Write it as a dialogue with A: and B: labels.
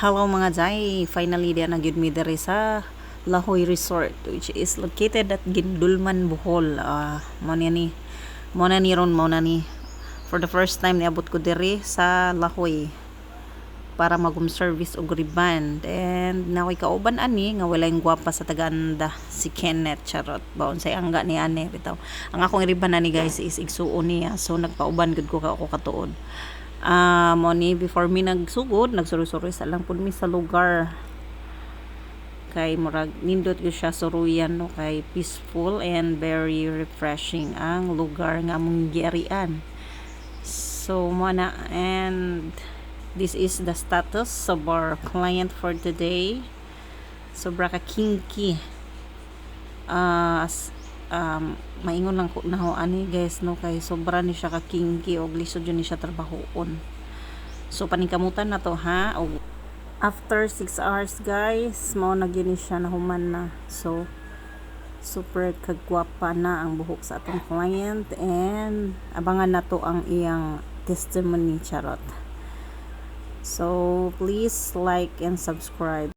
A: Hello mga Jai, finally diyan na gyud mi diri sa Lahoy Resort which is located at Gindulman, Bohol. Mo na ni ron, mo na ni. For the first time niabot ko diri sa Lahoy para magum service og ribbon. And nakoy kauban ani nga walay gwapa sa Tagaanda, si Kenneth charot. Baon say angga ni ani bitaw. Ang akong ribbon ani guys is igsuon niya. So nagpauban gud ko ako katuod. Mo ni before mi nagsugod nagsuroy-suroy sa lang pud mi sa lugar kay murag nindot gyud siya suruyan no, kay peaceful and very refreshing ang lugar nga among giarian. So mo na, and this is the status of our client for today. Sobra ka kinky. Maingon lang ko na ho ani guys no, kay sobra ni siya ka kinky og lisod yun ni siya trabahoon. So paningkamutan na to ha, og after 6 hours guys mao na gyud ni siya nahuman na. So super kagwapa na ang buhok sa atong client, and abangan na to ang iyang testimony charot. So please like and subscribe.